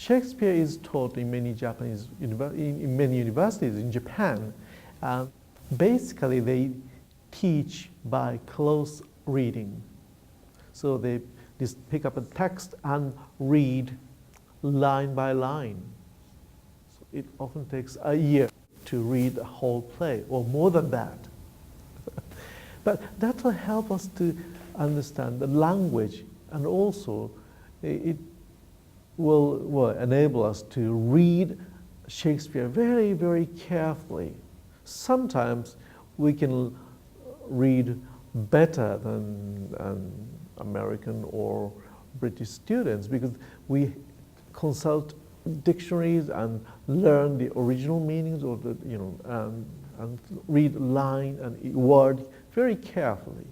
Shakespeare is taught in many in many universities in Japan. Basically, they teach by close reading. So they just pick up a text and read line by line. So it often takes a year to read a whole play, or more than that. But that will help us to understand the language, and also it will enable us to read Shakespeare very, very carefully. Sometimes we can read better than American or British students because we consult dictionaries and learn the original meanings, or the and read line and word very carefully.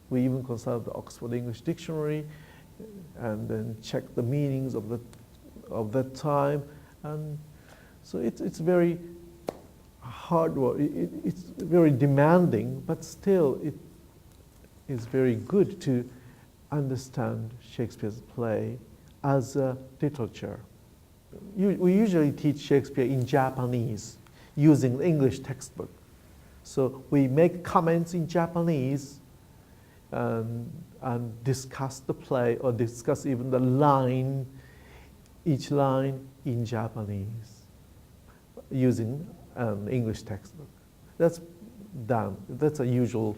We even consult the Oxford English Dictionary and then check the meanings of that time, and so it's very hard work. It's very demanding, but still it is very good to understand Shakespeare's play as a literature. We usually teach Shakespeare in Japanese using the English textbook. So we make comments in Japanese and discuss the play, or discuss even the line, each line in Japanese using an English textbook. That's done. That's a usual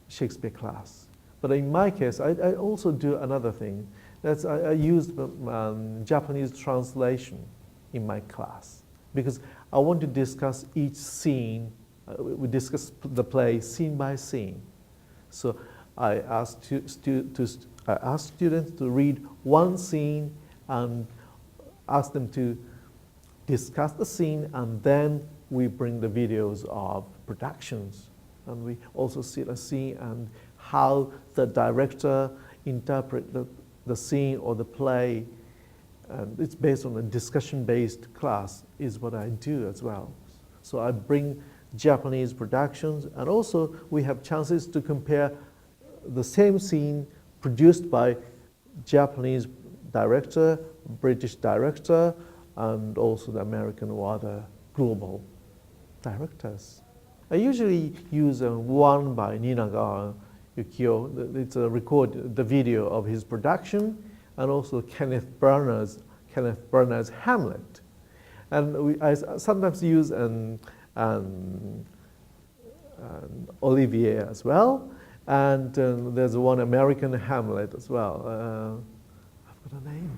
Shakespeare class. But in my case, I also do another thing. That's I use Japanese translation in my class because I want to discuss each scene. We discuss the play scene by scene. So I ask students to read one scene and ask them to discuss the scene, and then we bring the videos of productions. And we also see the scene and how the director interprets the scene or the play. And it's based on a discussion-based class is what I do as well. So I bring Japanese productions, and also we have chances to compare the same scene produced by Japanese director, British director, and also the American or other global directors. I usually use one by Ninagawa Yukio. It's a the video of his production, and also Kenneth Branagh's Hamlet. And I sometimes use an Olivier as well, and there's one American Hamlet as well. I've got a name.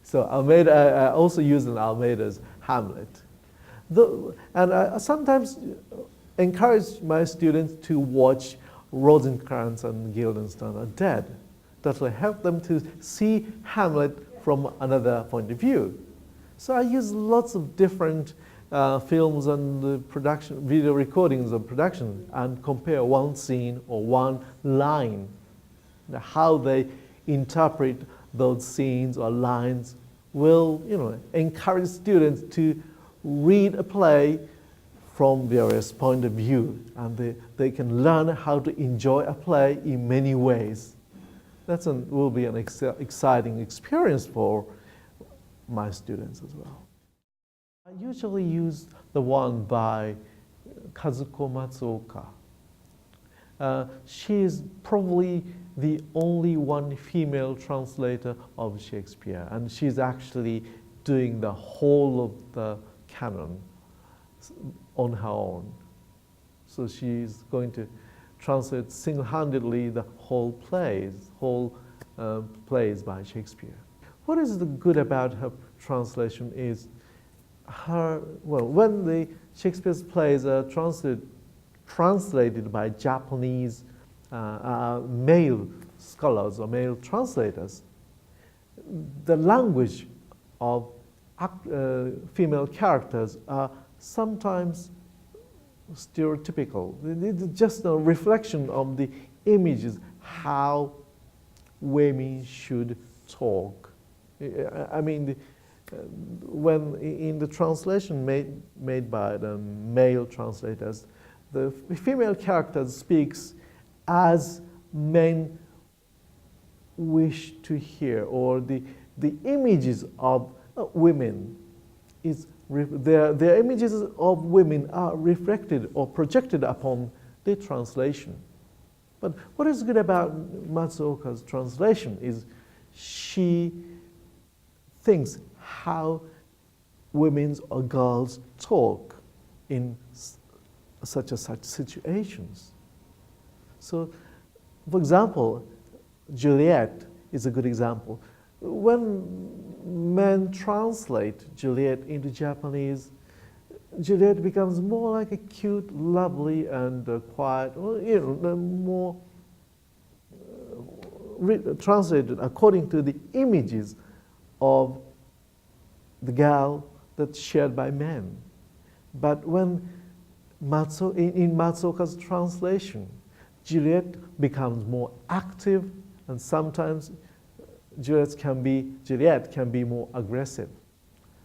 So Almeida, I also use an Almeida's Hamlet. And I sometimes encourage my students to watch Rosencrantz and Guildenstern Are Dead. That will help them to see Hamlet from another point of view. So I use lots of different films and production, video recordings of production, and compare one scene or one line. How they interpret those scenes or lines will, encourage students to read a play from various points of view, and they can learn how to enjoy a play in many ways. That will be an exciting experience for my students as well. I usually use the one by Kazuko Matsuoka. She is probably the only one female translator of Shakespeare, and she's actually doing the whole of the canon on her own. So she's going to translate single-handedly the whole plays by Shakespeare. What is the good about her translation is when the Shakespeare's plays are translated by Japanese male scholars or male translators, the language of female characters are sometimes stereotypical. It's just a reflection of the images, how women should talk. I mean, when in the translation made by the male translators, the female character speaks as men wish to hear, or the images of women their images of women are reflected or projected upon the translation. But what is good about Matsuoka's translation is she thinks how women or girls talk in such situations. So, for example, Juliet is a good example. When men translate Juliet into Japanese, Juliet becomes more like a cute, lovely, and quiet, more translated according to the images of the girl that's shared by men. But when in Matsuoka's translation, Juliet becomes more active, and sometimes Juliet can be more aggressive.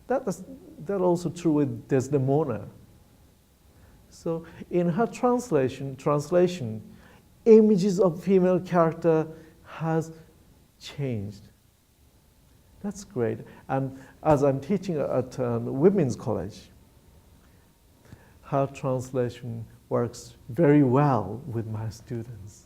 That's also true with Desdemona. So in her translation, images of female character has changed. That's great. And as I'm teaching at women's college, her translation works very well with my students.